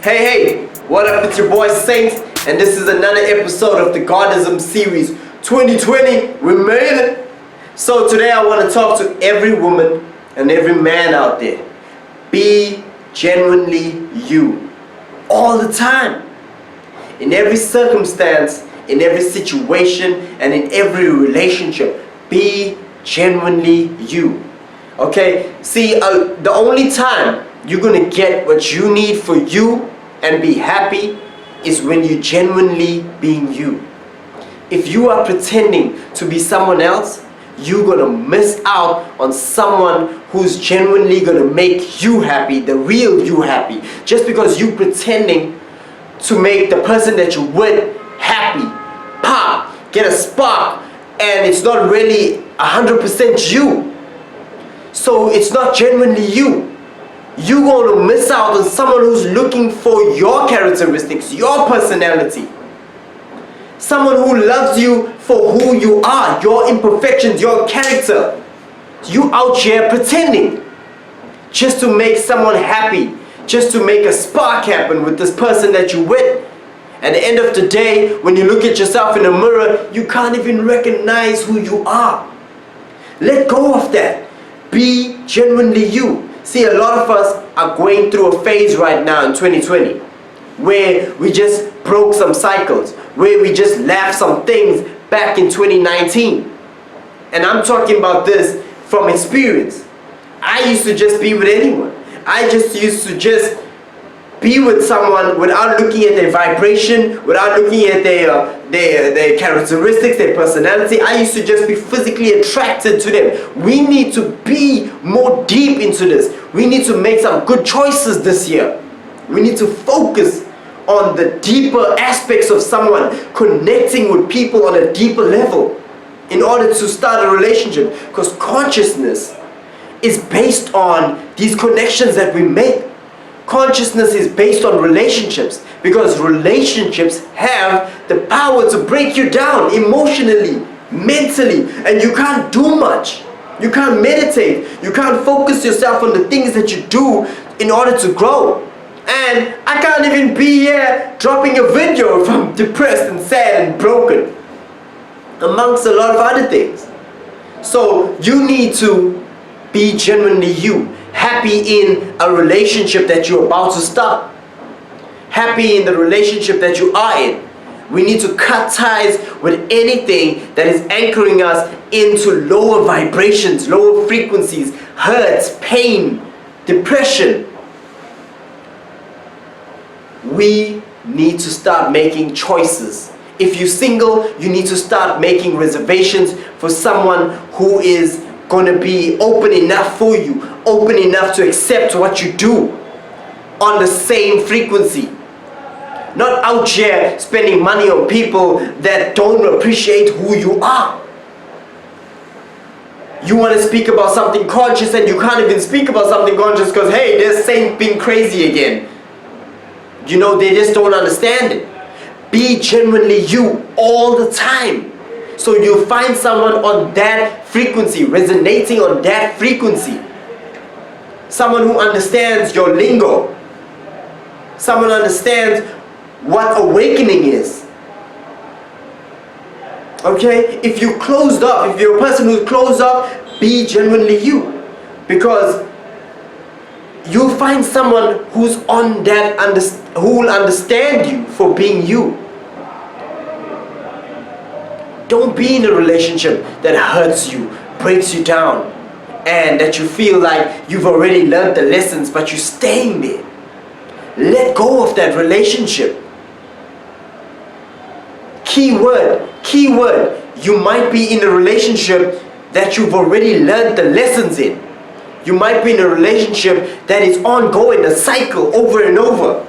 Hey, hey, what up? It's your boy Saint, and this is another episode of the Godism series 2020. We made it. So today I want to talk to every woman and every man out there. Be genuinely you. All the time. In every circumstance, in every situation, and in every relationship. Be genuinely you. Okay? See, the only time you're going to get what you need for you and be happy is when you genuinely being you. If you are pretending to be someone else, you're gonna miss out on someone who's genuinely gonna make you happy, the real you happy. Just because you pretending to make the person that you're with happy, pop, get a spark, and it's not really 100% you. So it's not genuinely you. You're going to miss out on someone who's looking for your characteristics, your personality. Someone who loves you for who you are, your imperfections, your character. You out here pretending just to make someone happy, just to make a spark happen with this person that you're with. At the end of the day, when you look at yourself in the mirror, you can't even recognize who you are. Let go of that. Be genuinely you. See, a lot of us are going through a phase right now in 2020 where we just broke some cycles, where we just left some things back in 2019. And I'm talking about this from experience. I used to just be with anyone. I just used to just be with someone without looking at their vibration, without looking at their characteristics, their personality. I used to just be physically attracted to them. We need to be more deep into this. We need to make some good choices this year. We need to focus on the deeper aspects of someone, connecting with people on a deeper level in order to start a relationship. Because consciousness is based on these connections that we make. Consciousness is based on relationships, because relationships have the power to break you down emotionally, mentally, and you can't do much. You can't meditate. You can't focus yourself on the things that you do in order to grow. And I can't even be here dropping a video if I'm depressed and sad and broken, amongst a lot of other things. So you need to be genuinely you. Happy in a relationship that you're about to start. Happy in the relationship that you are in. We need to cut ties with anything that is anchoring us into lower vibrations, lower frequencies, hurts, pain, depression. We need to start making choices. If you're single, you need to start making reservations for someone who is going to be open enough for you, open enough to accept what you do on the same frequency. Not out here spending money on people that don't appreciate who you are. You want to speak about something conscious and you can't even speak about something conscious because, hey, there's Saint being crazy again. You know, they just don't understand it. Be genuinely you all the time. So you'll find someone on that frequency, resonating on that frequency. Someone who understands your lingo. Someone who understands what awakening is. Okay? If you're closed up, if you're a person who's closed up, be genuinely you. Because you'll find someone who's on that, who will understand you for being you. Don't be in a relationship that hurts you, breaks you down, and that you feel like you've already learned the lessons, but you're staying there. Let go of that relationship. Keyword, you might be in a relationship that you've already learned the lessons in. You might be in a relationship that is ongoing, a cycle over and over.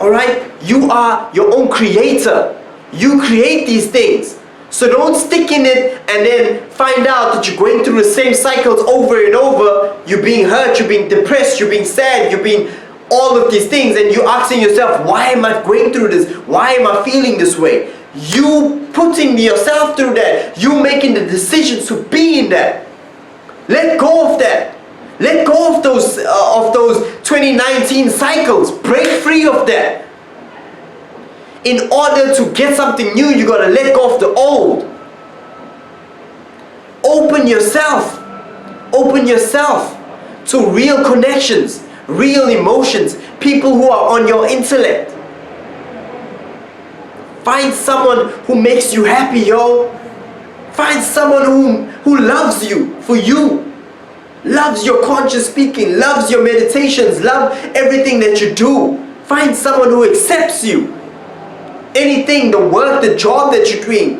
Alright? You are your own creator. You create these things. So don't stick in it and then find out that you're going through the same cycles over and over. You're being hurt, you're being depressed, you're being sad, you're being all of these things, and you're asking yourself, why am I going through this? Why am I feeling this way? You putting yourself through that. You making the decisions to be in that. Let go of that. Let go of those 2019 cycles. Break free of that. In order to get something new, you gotta let go of the old. Open yourself. Open yourself to real connections, real emotions, people who are on your intellect. Find someone who makes you happy, yo. Find someone who loves you for you. Loves your conscious speaking, loves your meditations, loves everything that you do. Find someone who accepts you. Anything, the work, the job that you're doing,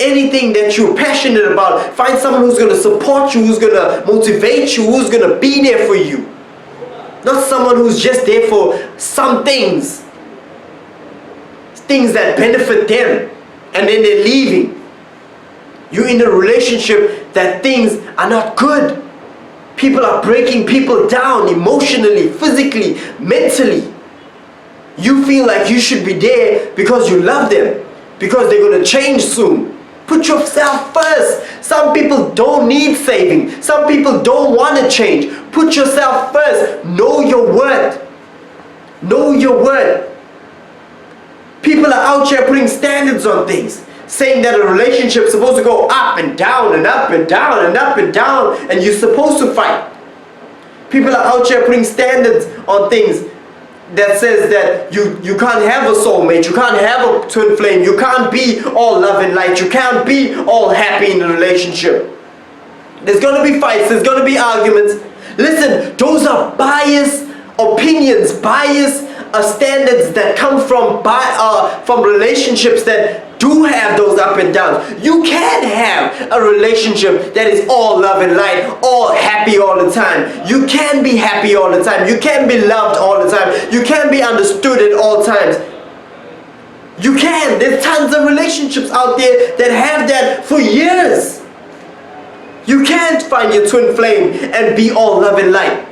anything that you're passionate about, find someone who's going to support you, who's going to motivate you, who's going to be there for you. Not someone who's just there for some things. Things that benefit them, and then they're leaving. You're in a relationship that things are not good. People are breaking people down emotionally, physically, mentally. You feel like you should be there because you love them, because they're going to change soon. Put yourself first. Some people don't need saving. Some people don't want to change. Put yourself first. Know your worth. Know your worth. People are out here putting standards on things, saying that a relationship is supposed to go up and down and up and down and up and down, and you're supposed to fight. People are out here putting standards on things that says that you can't have a soulmate, you can't have a twin flame, you can't be all love and light, you can't be all happy in a relationship. There's going to be fights, there's going to be arguments. Listen, those are biased opinions, biased standards that come from relationships that do have those up and downs. You can't have a relationship that is all love and light, all happy all the time. You can be happy all the time. You can be loved all the time. You can be understood at all times. You can. There's tons of relationships out there that have that for years. You can't find your twin flame and be all love and light.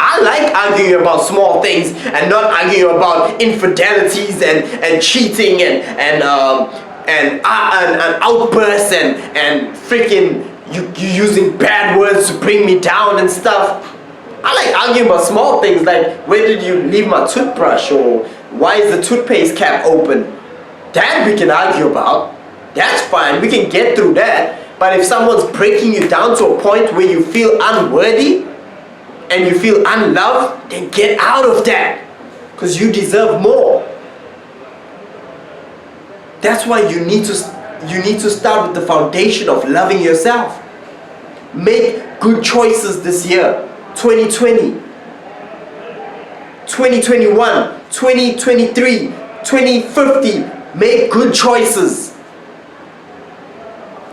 I like arguing about small things and not arguing about infidelities and cheating and outbursts and freaking you using bad words to bring me down and stuff. I like arguing about small things like, where did you leave my toothbrush, or why is the toothpaste cap open? That we can argue about. That's fine, we can get through that. But if someone's breaking you down to a point where you feel unworthy and you feel unloved, then get out of that, because you deserve more. That's why you need to start with the foundation of loving yourself. Make good choices this year. 2020, 2021, 2023, 2050. Make good choices.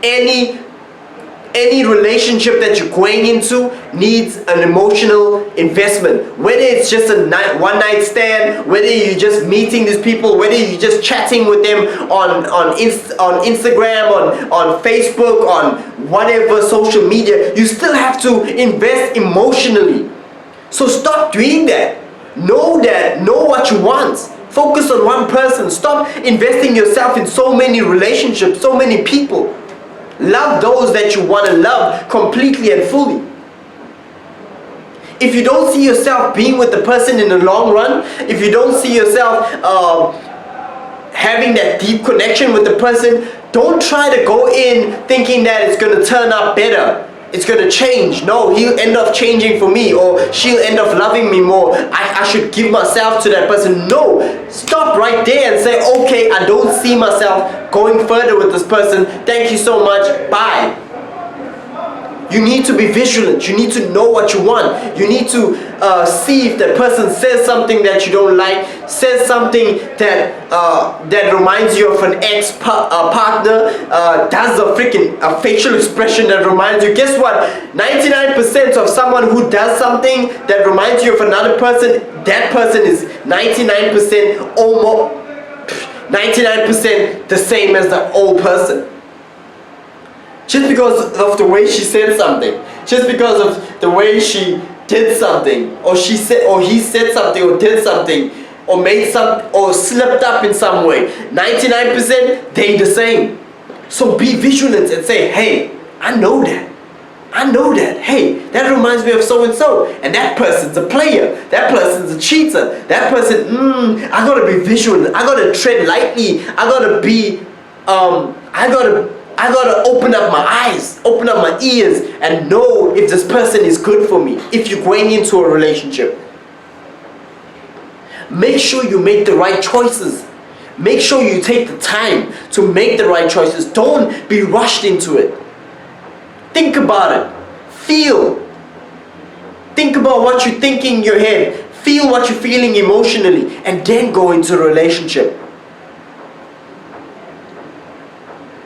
Any relationship that you're going into needs an emotional investment. Whether it's just a one night stand, whether you're just meeting these people, whether you're just chatting with them on Instagram, on Facebook, on whatever social media, you still have to invest emotionally. So stop doing that. Know what you want. Focus on one person. Stop investing yourself in so many relationships, so many people. Love those that you want to love completely and fully. If you don't see yourself being with the person in the long run, if you don't see yourself having that deep connection with the person, don't try to go in thinking that it's going to turn out better. It's going to change. No, he'll end up changing for me, or she'll end up loving me more. I should give myself to that person. No, stop right there and say, okay, I don't see myself going further with this person. Thank you so much. Bye. You need to be vigilant. You need to know what you want. You need to see if that person says something that you don't like, says something that reminds you of an ex-partner, does a facial expression that reminds you. Guess what? 99% of someone who does something that reminds you of another person, that person is 99% almost 99% the same as the old person. Just because of the way she said something, just because of the way she did something, or he said something, or did something, or made some, or slipped up in some way, 99% they the same. So be vigilant and say, hey, I know that. I know that. Hey, that reminds me of so and so, and that person's a player. That person's a cheater. That person, I gotta be visual. I gotta tread lightly. I gotta be, I gotta open up my eyes, open up my ears, and know if this person is good for me. If you're going into a relationship, make sure you make the right choices. Make sure you take the time to make the right choices. Don't be rushed into it. Think about it. Feel. Think about what you're thinking in your head. Feel what you're feeling emotionally, and then go into a relationship.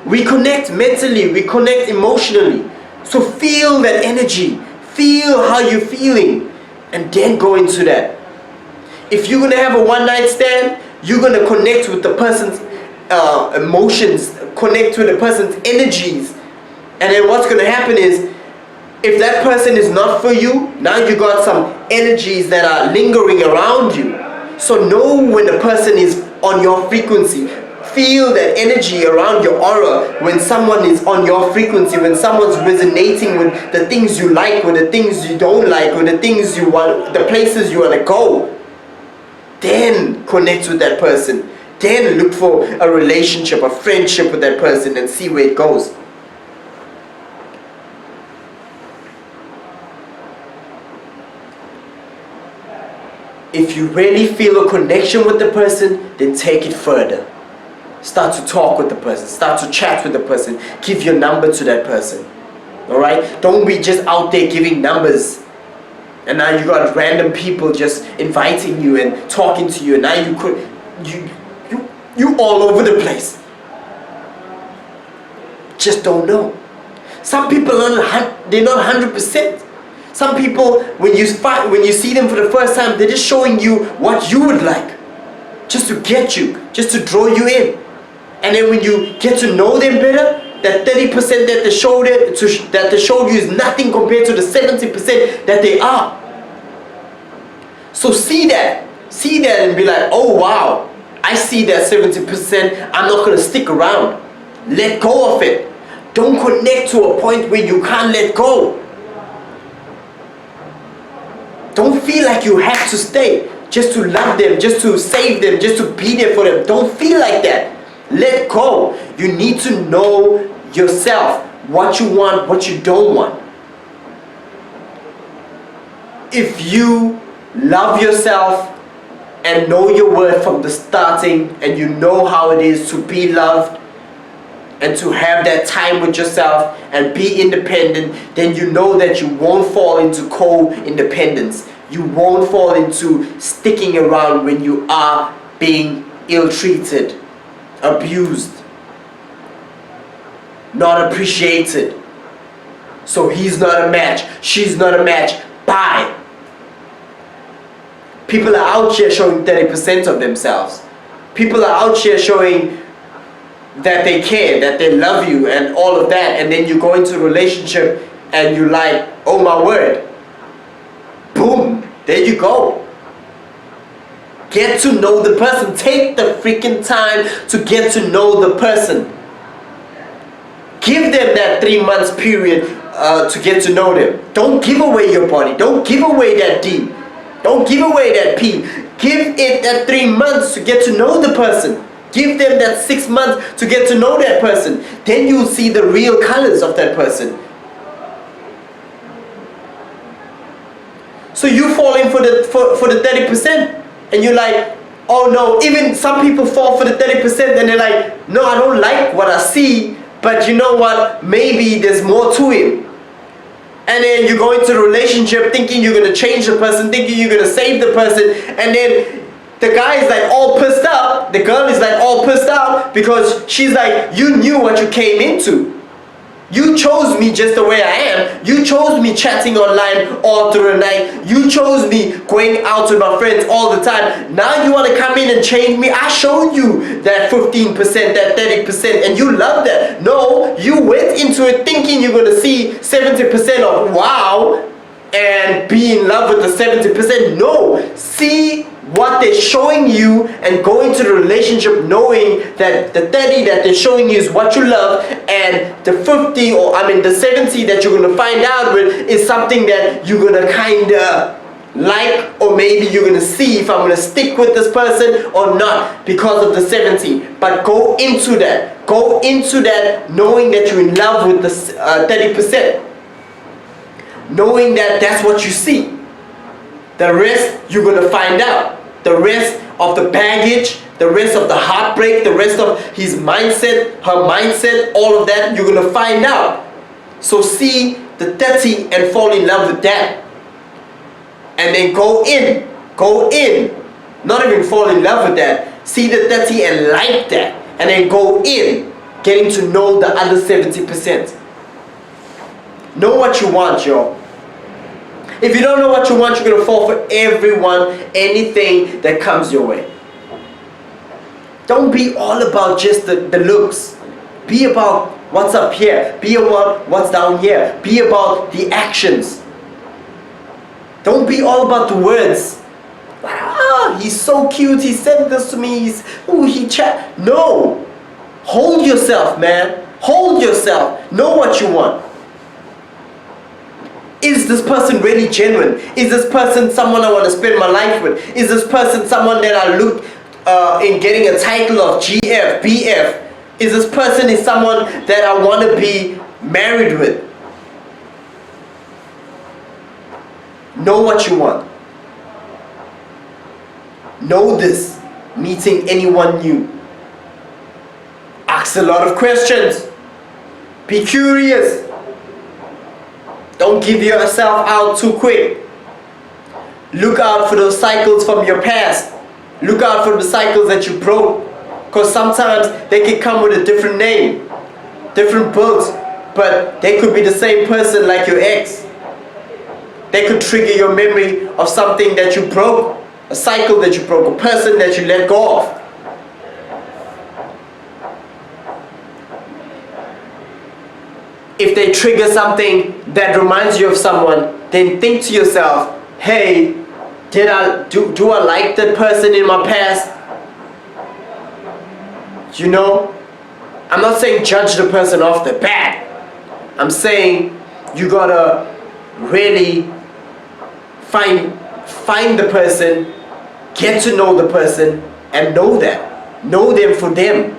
We connect mentally, we connect emotionally. So feel that energy. Feel how you're feeling, and then go into that. If you're going to have a one-night stand, you're going to connect with the person's emotions, connect with the person's energies. And then what's going to happen is, if that person is not for you, now you got some energies that are lingering around you. So know when the person is on your frequency. Feel that energy around your aura when someone is on your frequency, when someone's resonating with the things you like, with the things you don't like, with the things you want, the places you want to go. Then connect with that person. Then look for a relationship, a friendship with that person, and see where it goes. If you really feel a connection with the person, then take it further. Start to talk with the person. Start to chat with the person. Give your number to that person. Alright? Don't be just out there giving numbers. And now you got random people just inviting you and talking to you. And now you all over the place. Just don't know. Some people they're not 100%. Some people, when you see them for the first time, they're just showing you what you would like. Just to get you. Just to draw you in. And then when you get to know them better, that 30% that they showed you is nothing compared to the 70% that they are. So see that and be like, oh wow, I see that 70%, I'm not going to stick around. Let go of it. Don't connect to a point where you can't let go. Don't feel like you have to stay just to love them, just to save them, just to be there for them. Don't feel like that. Let go. You need to know yourself, what you want, what you don't want. If you love yourself and know your worth from the starting, and you know how it is to be loved and to have that time with yourself and be independent, then you know that you won't fall into co-independence. You won't fall into sticking around when you are being ill-treated, abused, not appreciated. So he's not a match, she's not a match. Bye. People are out here showing 30% of themselves. People are out here showing that they care, that they love you and all of that, and then you go into a relationship and you're like, oh my word, boom, there you go. Get to know the person. Take the freaking time to get to know the person. Give them that 3 months period to get to know them. Don't give away your body. Don't give away that D. Don't give away that P. Give it that 3 months to get to know the person. Give them that 6 months to get to know that person. Then you'll see the real colors of that person. So you fall in for the 30%. And you're like, oh no. Even some people fall for the 30% and they're like, no, I don't like what I see, but you know what, maybe there's more to him. And then you go into a relationship thinking you're going to change the person, thinking you're going to save the person, and then the guy is like all pissed out, the girl is like all pissed out because she's like, you knew what you came into. You chose me just the way I am. You chose me chatting online all through the night. You chose me going out with my friends all the time. Now you want to come in and change me? I showed you that 15%, that 30%, and you love that. No, you went into it thinking you're going to see 70% of wow and be in love with the 70%. No, see what they're showing you and go into the relationship knowing that the 30 that they're showing you is what you love, and the 50 or the 70 that you're gonna find out with is something that you're gonna kinda like, or maybe you're gonna see if I'm gonna stick with this person or not because of the 70. But go into that knowing that you're in love with the 30%, knowing that that's what you see. The rest you're gonna find out. The rest of the baggage, the rest of the heartbreak, the rest of his mindset, her mindset, all of that you're gonna find out. So see the 30 and fall in love with that. And then go in, not even fall in love with that. See the 30 and like that, and then go in, getting to know the other 70%. Know what you want, y'all. If you don't know what you want, you're gonna fall for everyone, anything that comes your way. Don't be all about just the looks. Be about what's up here. Be about what's down here. Be about the actions. Don't be all about the words. He's so cute, he sent this to me, he chat. No. Hold yourself, man. Hold yourself. Know what you want. Is this person really genuine? Is this person someone I want to spend my life with? Is this person someone that I look in getting a title of GF, BF? Is this person someone that I want to be married with? Know what you want. Know this. Meeting anyone new. Ask a lot of questions. Be curious. Don't give yourself out too quick. Look out for those cycles from your past. Look out for the cycles that you broke. Because sometimes they can come with a different name, different books, but they could be the same person like your ex. They could trigger your memory of something that you broke, a cycle that you broke, a person that you let go of. If they trigger something that reminds you of someone, then think to yourself, hey, do I like that person in my past? You know, I'm not saying judge the person off the bat. I'm saying you gotta really find the person, get to know the person, and know them. Know them for them.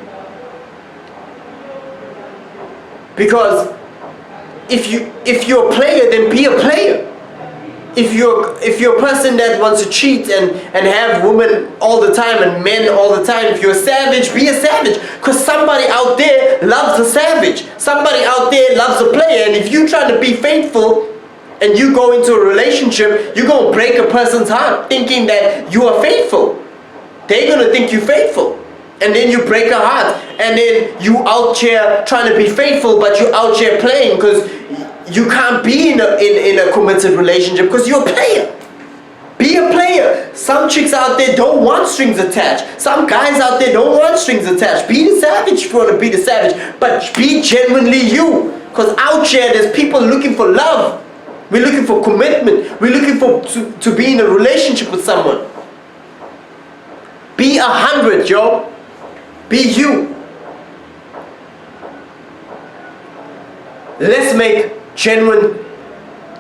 Because if you're a player, then be a player. If you're a person that wants to cheat and have women all the time and men all the time, if you're a savage, be a savage. Because somebody out there loves a savage. Somebody out there loves a player. And if you're trying to be faithful and you go into a relationship, you're going to break a person's heart thinking that you are faithful. They're going to think you're faithful. And then you break a heart. And then you out here trying to be faithful, but you out here playing because you can't be in a committed relationship because you're a player. Be a player. Some chicks out there don't want strings attached. Some guys out there don't want strings attached. Be the savage if you want to be the savage. But be genuinely you. Because out here there's people looking for love. We're looking for commitment. We're looking for to be in a relationship with someone. Be 100, yo. Be you. Let's make genuine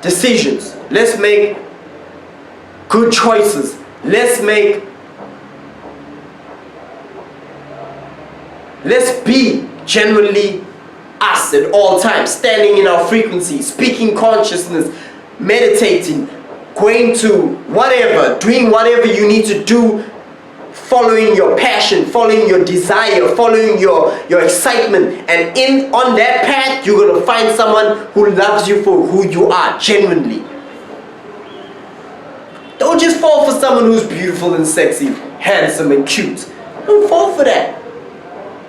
decisions. Let's make good choices. Let's be genuinely us at all times, standing in our frequency, speaking consciousness, meditating, going to whatever, doing whatever you need to do, following your passion, following your desire, following your excitement, and on that path you're going to find someone who loves you for who you are, genuinely. Don't just fall for someone who's beautiful and sexy, handsome and cute. Don't fall for that.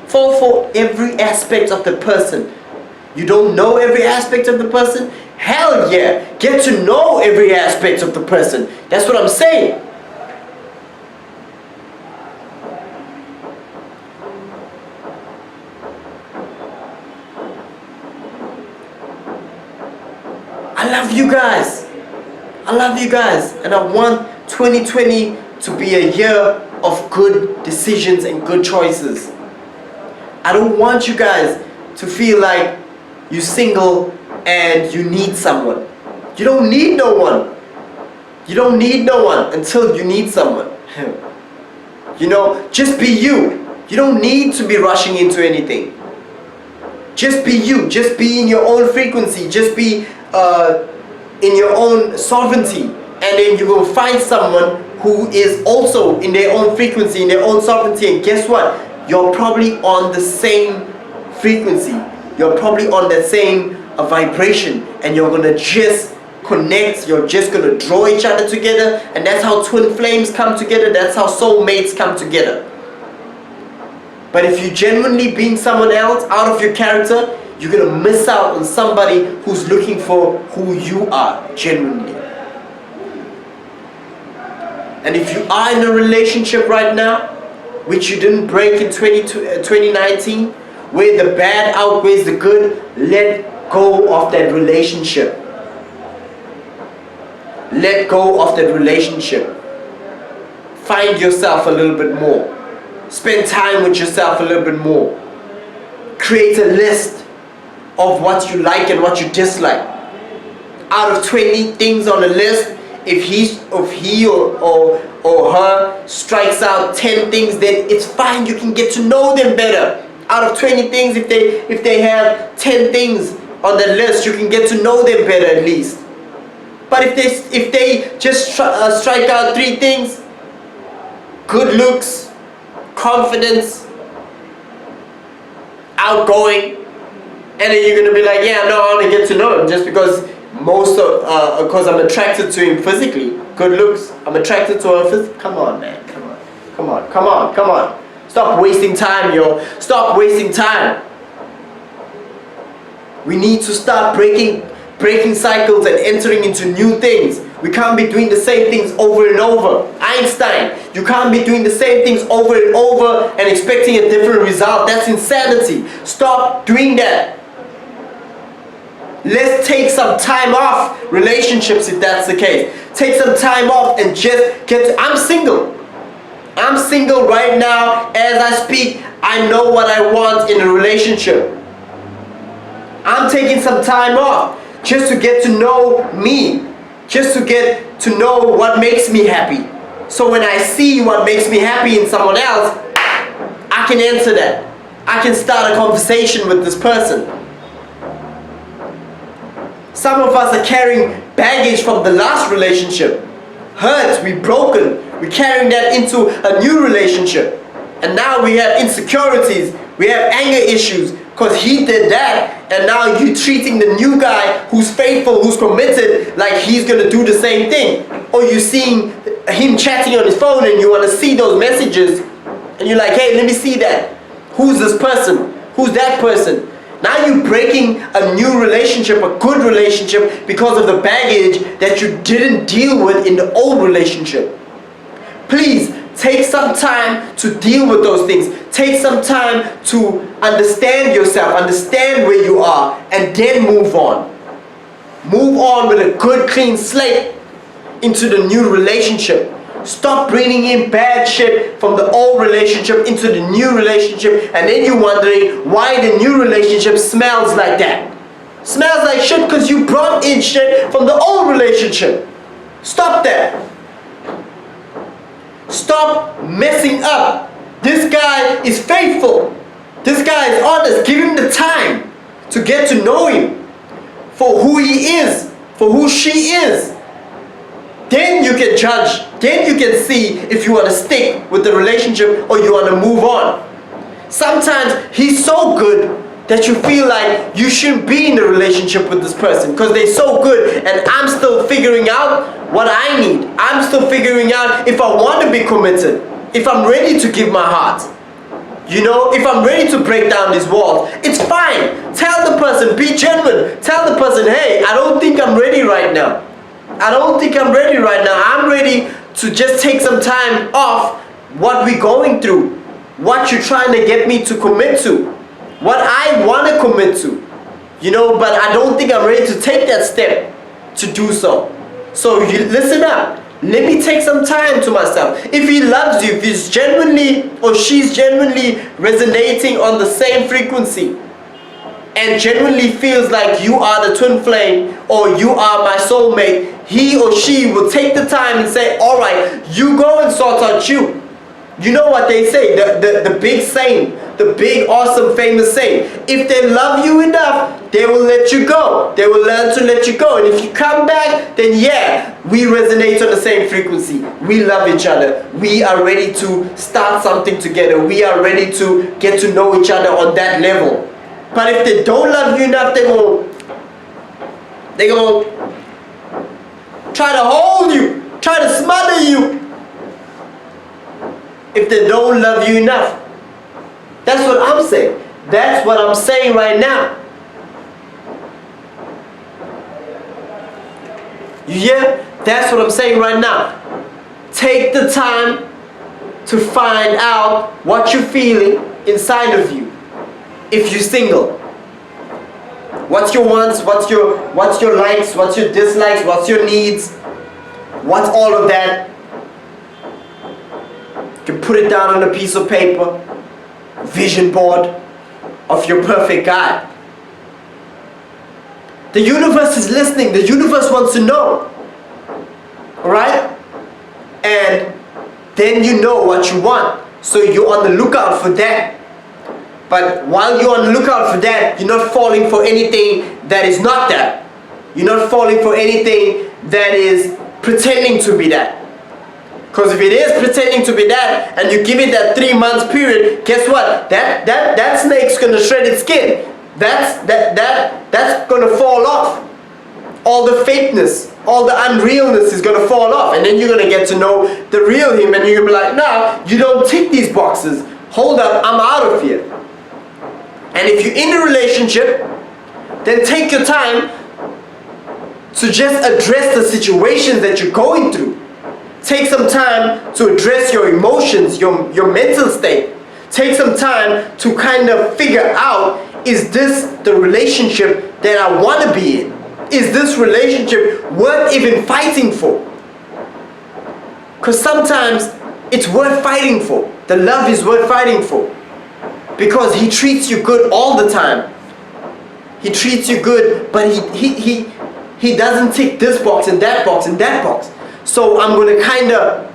Fall for every aspect of the person. You don't know every aspect of the person? Hell yeah, get to know every aspect of the person. That's what I'm saying. I love you guys. I love you guys. And I want 2020 to be a year of good decisions and good choices. I don't want you guys to feel like you're single and you need someone. You don't need no one. You don't need no one until you need someone. You know, just be you. You don't need to be rushing into anything. Just be you. Just be in your own frequency. Just be in your own sovereignty. And then you will find someone who is also in their own frequency, in their own sovereignty. And guess what? You're probably on the same frequency. You're probably on the same vibration. And you're going to just connect. You're just going to draw each other together. And that's how twin flames come together. That's how soulmates come together. But if you're genuinely being someone else out of your character, you're going to miss out on somebody who's looking for who you are genuinely. And if you are in a relationship right now, which you didn't break in 2019, where the bad outweighs the good, let go of that relationship. Let go of that relationship. Find yourself a little bit more. Spend time with yourself a little bit more. Create a list of what you like and what you dislike. Out of 20 things on the list, if he or her strikes out 10 things, then it's fine. You can get to know them better. Out of 20 things, if they have 10 things on the list, you can get to know them better at least. But if they just strike out 3 things, good looks, confidence, outgoing, and then you're gonna be like, yeah, no, I want to get to know him just because because I'm attracted to him physically. Good looks, I'm attracted to her physically. Come on, man, come on. Stop wasting time, yo. Stop wasting time. We need to start breaking cycles and entering into new things. We can't be doing the same things over and over. Einstein, you can't be doing the same things over and over and expecting a different result. That's insanity. Stop doing that. Let's take some time off relationships if that's the case. Take some time off and just I'm single. I'm single right now as I speak. I know what I want in a relationship. I'm taking some time off just to get to know me. Just to get to know what makes me happy. So when I see what makes me happy in someone else, I can answer that. I can start a conversation with this person. Some of us are carrying baggage from the last relationship. Hurts, we're broken. We're carrying that into a new relationship. And now we have insecurities. We have anger issues because he did that. And now you're treating the new guy who's faithful, who's committed, like he's going to do the same thing. Or you're seeing him chatting on his phone and you want to see those messages. And you're like, hey, let me see that. Who's this person? Who's that person? Now you're breaking a new relationship, a good relationship, because of the baggage that you didn't deal with in the old relationship. Please take some time to deal with those things. Take some time to understand yourself, understand where you are, and then move on. Move on with a good, clean slate into the new relationship. Stop bringing in bad shit from the old relationship into the new relationship, and then you're wondering why the new relationship smells like that. Smells like shit because you brought in shit from the old relationship. Stop that. Stop messing up. This guy is faithful. This guy is honest. Give him the time to get to know him for who he is, for who she is. Then you can judge. Then you can see if you want to stick with the relationship or you want to move on. Sometimes he's so good that you feel like you shouldn't be in a relationship with this person because they're so good, and I'm still figuring out what I need. I'm still figuring out if I want to be committed, if I'm ready to give my heart. You know, if I'm ready to break down these walls. It's fine. Tell the person, be genuine. Tell the person, hey, I don't think I'm ready right now. I don't think I'm ready right now. I'm ready to just take some time off what we're going through, what you're trying to get me to commit to, what I want to commit to, you know, but I don't think I'm ready to take that step to do so. So you listen up. let me take some time to myself. If he loves you, if he's genuinely or she's genuinely resonating on the same frequency and genuinely feels like you are the twin flame or you are my soulmate, he or she will take the time and say, all right, you go and sort out you. You know what they say, the big saying, the big, awesome, famous saying, if they love you enough, they will let you go. They will learn to let you go. And if you come back, then yeah, we resonate on the same frequency. We love each other. We are ready to start something together. We are ready to get to know each other on that level. But if they don't love you enough, they gonna try to hold you, try to smother you. If they don't love you enough. That's what I'm saying. That's what I'm saying right now. You hear? That's what I'm saying right now. Take the time to find out what you're feeling inside of you. If you're single. What's your wants? What's your likes? What's your dislikes? What's your needs? What's all of that? You can put it down on a piece of paper, vision board of your perfect guy. The universe is listening. The universe wants to know. Alright? And then you know what you want. So you're on the lookout for that. But while you're on the lookout for that, you're not falling for anything that is not that. You're not falling for anything that is pretending to be that. Because if it is pretending to be that, and you give it that 3 months period, guess what? That snake's gonna shred its skin. That's gonna fall off. All the fakeness, all the unrealness is gonna fall off, and then you're gonna get to know the real him, and you're gonna be like, nah, you don't tick these boxes. Hold up, I'm out of here. And if you're in a relationship, then take your time to just address the situations that you're going through. Take some time to address your emotions, your mental state. Take some time to kind of figure out, is this the relationship that I want to be in? Is this relationship worth even fighting for? Because sometimes it's worth fighting for. The love is worth fighting for. Because he treats you good all the time. He treats you good, but he doesn't tick this box and that box and that box. So I'm gonna kinda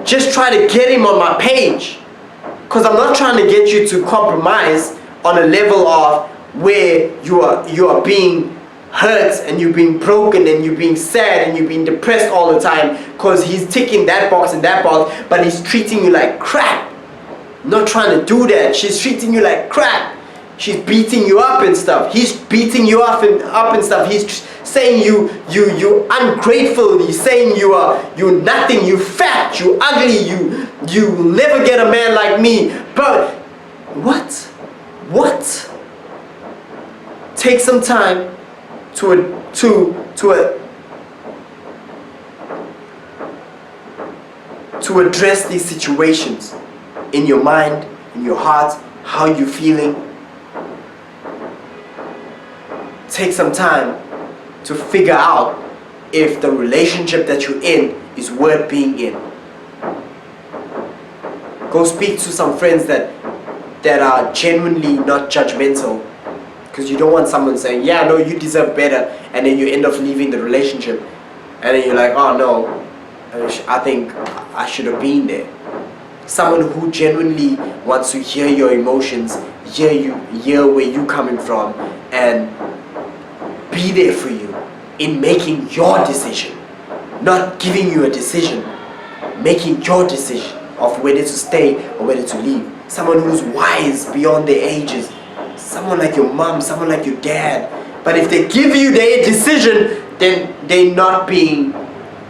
just try to get him on my page, because I'm not trying to get you to compromise on a level of where you are being hurt and you're being broken and you're being sad and you're being depressed all the time because he's ticking that box and that box, but he's treating you like crap. I'm not trying to do that. She's treating you like crap. She's beating you up and stuff. He's beating you up and stuff. He's saying you ungrateful. He's saying you're nothing. You fat. You ugly. You will never get a man like me. But what? Take some time to address these situations in your mind, in your heart, how you're feeling. Take some time to figure out if the relationship that you're in is worth being in. Go speak to some friends that are genuinely not judgmental, because you don't want someone saying, yeah, no, you deserve better, and then you end up leaving the relationship, and then you're like, oh no, I think I should have been there. Someone who genuinely wants to hear your emotions, hear where you're coming from, and be there for you in making your decision. Not giving you a decision, making your decision of whether to stay or whether to leave. Someone who's wise beyond their ages. Someone like your mom, someone like your dad. But if they give you their decision, then they're not being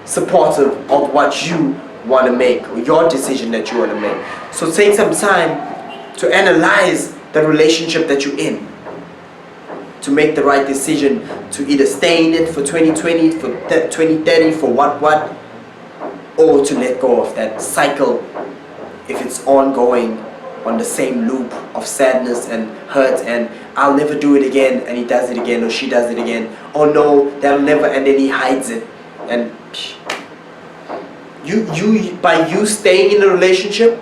supportive of what you want to make, or your decision that you want to make. So take some time to analyze the relationship that you're in, to make the right decision, to either stay in it for 2020, for 2030, for what, or to let go of that cycle if it's ongoing on the same loop of sadness and hurt and I'll never do it again, and he does it again or she does it again. Oh no, that'll never, and then he hides it. And by you staying in a relationship,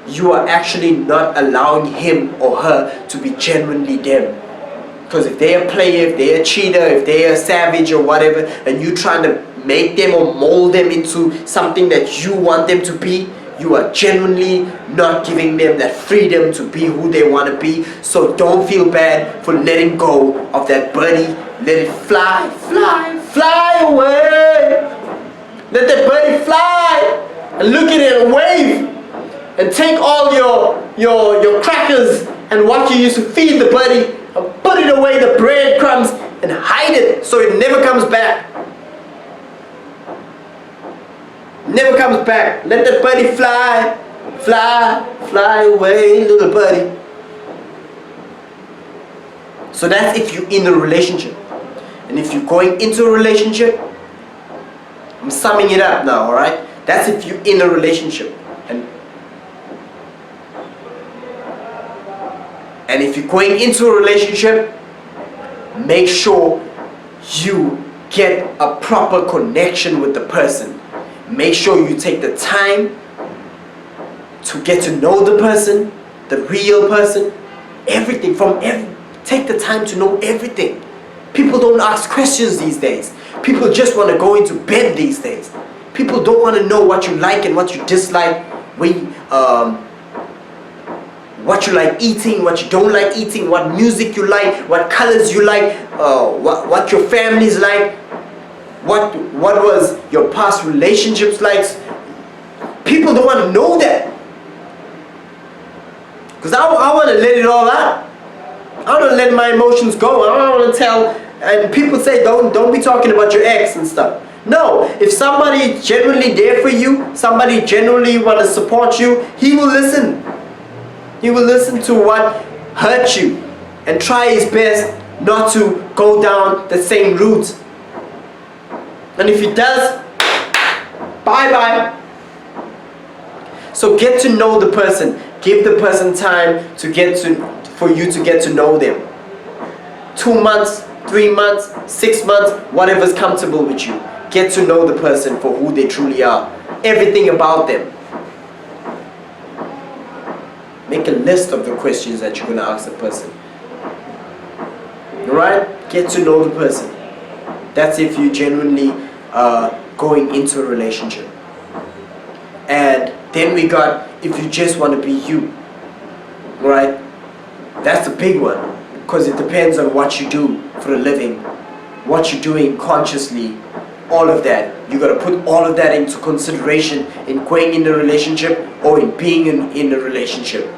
you are actually not allowing him or her to be genuinely them. Because if they're a player, if they're a cheater, if they're a savage or whatever, and you trying to make them or mold them into something that you want them to be, you are genuinely not giving them that freedom to be who they want to be. So don't feel bad for letting go of that birdie. Let it fly, fly, fly away. Let that birdie fly and look at it and wave. And take all your crackers and what you used to feed the birdie and put it away, the breadcrumbs, and hide it so it never comes back. Never comes back. Let that birdie fly, fly, fly away, little birdie. So that's if you're in a relationship. And if you're going into a relationship, I'm summing it up now, alright? That's if you're in a relationship. And if you're going into a relationship, make sure you get a proper connection with the person. Make sure you take the time to get to know the person, the real person, everything take the time to know everything. People don't ask questions these days. People just want to go into bed these days. People don't want to know what you like and what you dislike, what you like eating, what you don't like eating, what music you like, what colors you like, what your family's like, what was your past relationships like. People don't want to know that. Because I want to let it all out. I want to let my emotions go. I don't want to tell. And people say don't be talking about your ex and stuff. No, if somebody is genuinely there for you, somebody genuinely want to support you, he will listen. He will listen to what hurt you and try his best not to go down the same route. And if he does, bye-bye. So get to know the person. Give the person time for you to get to know them. 2 months, 3 months, 6 months, whatever's comfortable with you. Get to know the person for who they truly are. Everything about them. Make a list of the questions that you're going to ask the person. Alright? Get to know the person. That's if you genuinely going into a relationship. And then we got if you just want to be you. Right? That's the big one. Because it depends on what you do for a living. What you're doing consciously. All of that. You got to put all of that into consideration in going in a relationship or in being in a relationship.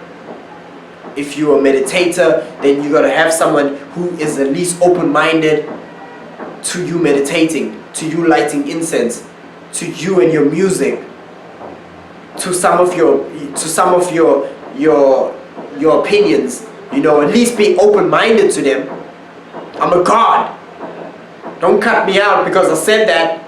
If you're a meditator, then you got to have someone who is at least open-minded to you meditating, to you lighting incense, to you and your music, to some of your opinions. You know, at least be open-minded to them. I'm a God. Don't cut me out because I said that.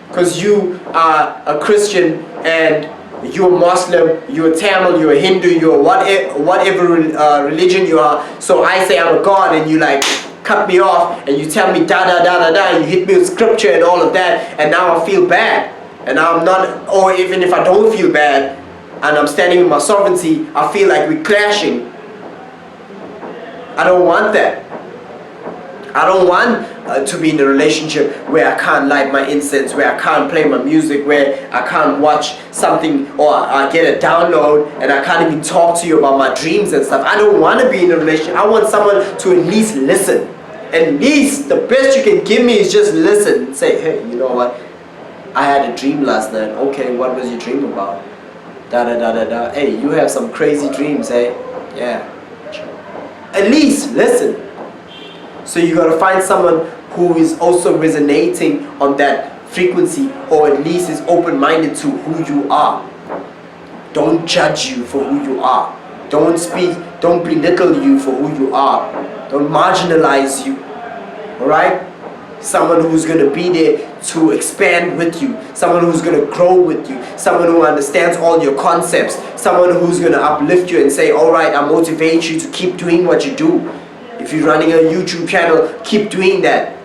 Because you are a Christian and you're a Muslim, you're a Tamil, you're a Hindu, you're whatever religion you are. So I say I'm a God and you like cut me off and you tell me da da da da da and you hit me with scripture and all of that, and now I feel bad. And I'm not, or even if I don't feel bad and I'm standing in my sovereignty, I feel like we're clashing. I don't want that. I don't want to be in a relationship where I can't light my incense, where I can't play my music, where I can't watch something or I get a download and I can't even talk to you about my dreams and stuff. I don't want to be in a relationship. I want someone to at least listen. At least the best you can give me is just listen and say, hey, you know what? I had a dream last night. Okay, what was your dream about? Da da da da da. Hey, you have some crazy dreams, hey? Yeah. At least listen. So you got to find someone who is also resonating on that frequency, or at least is open-minded to who you are. Don't judge you for who you are. Don't belittle you for who you are. Don't marginalize you. Alright? Someone who's going to be there to expand with you, someone who's going to grow with you, someone who understands all your concepts, someone who's going to uplift you and say, alright, I motivate you to keep doing what you do. If you're running a YouTube channel, keep doing that.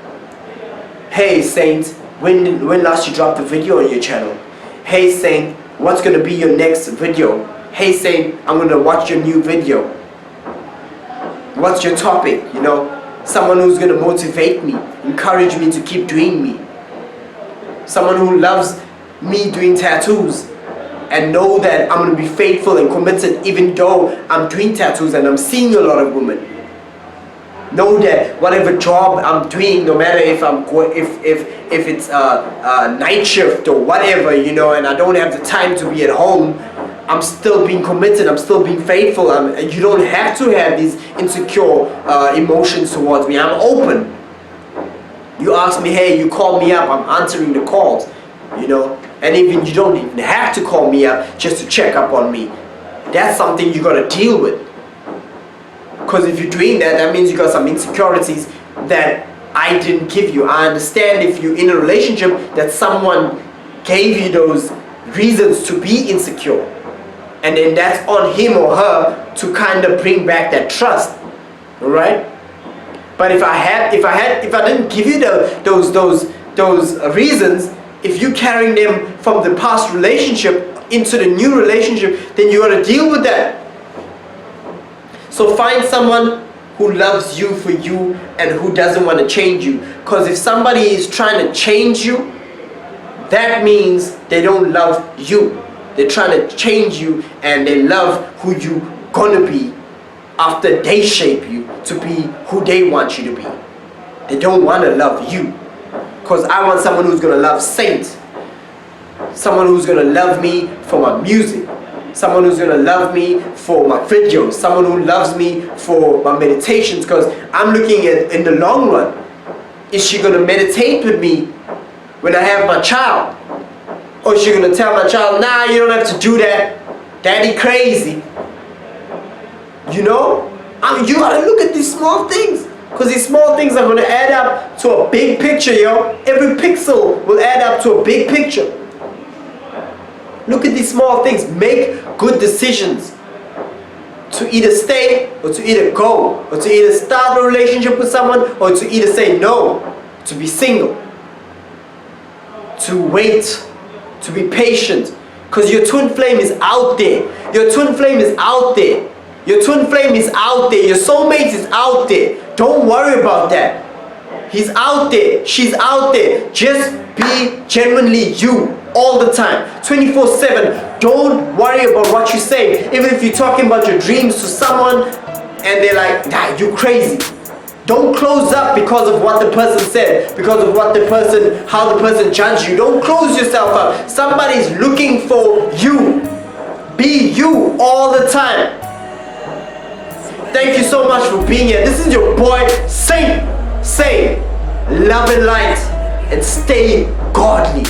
Hey Saint, when last you dropped a video on your channel? Hey Saint, what's going to be your next video? Hey Saint, I'm going to watch your new video. What's your topic? You know, someone who's going to motivate me, encourage me to keep doing me. Someone who loves me doing tattoos and know that I'm going to be faithful and committed even though I'm doing tattoos and I'm seeing a lot of women. Know that whatever job I'm doing, no matter if it's a night shift or whatever, you know, and I don't have the time to be at home, I'm still being committed, I'm still being faithful. You don't have to have these insecure emotions towards me. I'm open. You ask me, hey, you call me up, I'm answering the calls, you know. And even you don't even have to call me up just to check up on me. That's something you gotta deal with. Because if you're doing that, that means you got some insecurities that I didn't give you. I understand if you're in a relationship that someone gave you those reasons to be insecure. And then that's on him or her to kind of bring back that trust. Alright? But if I didn't give you those reasons, if you're carrying them from the past relationship into the new relationship, then you got to deal with that. So find someone who loves you for you and who doesn't want to change you. Because if somebody is trying to change you, that means they don't love you. They're trying to change you and they love who you gonna be after they shape you to be who they want you to be. They don't want to love you. Because I want someone who's going to love Saint. Someone who's going to love me for my music. Someone who's going to love me for my videos. Someone who loves me for my meditations. Because I'm looking at in the long run. Is she going to meditate with me when I have my child? Or is she going to tell my child, nah, you don't have to do that. Daddy crazy. You know? You gotta look at these small things. Because these small things are going to add up to a big picture, yo. Every pixel will add up to a big picture. Look at these small things. Make good decisions. To either stay or to either go. Or to either start a relationship with someone or to either say no. To be single. To wait. To be patient. Because your twin flame is out there. Your twin flame is out there. Your twin flame is out there. Your soulmate is out there. Don't worry about that. He's out there. She's out there. Just be genuinely you all the time. 24/7. Don't worry about what you say. Even if you're talking about your dreams to someone and they're like, nah, you crazy. Don't close up because of what the person said. Because of what the person, how the person judged you. Don't close yourself up. Somebody's looking for you. Be you all the time. Thank you so much for being here. This is your boy, Saint. Say, love and light, and stay godly.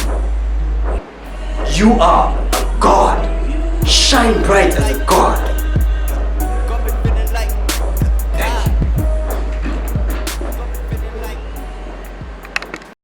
You are a God. Shine bright as a God.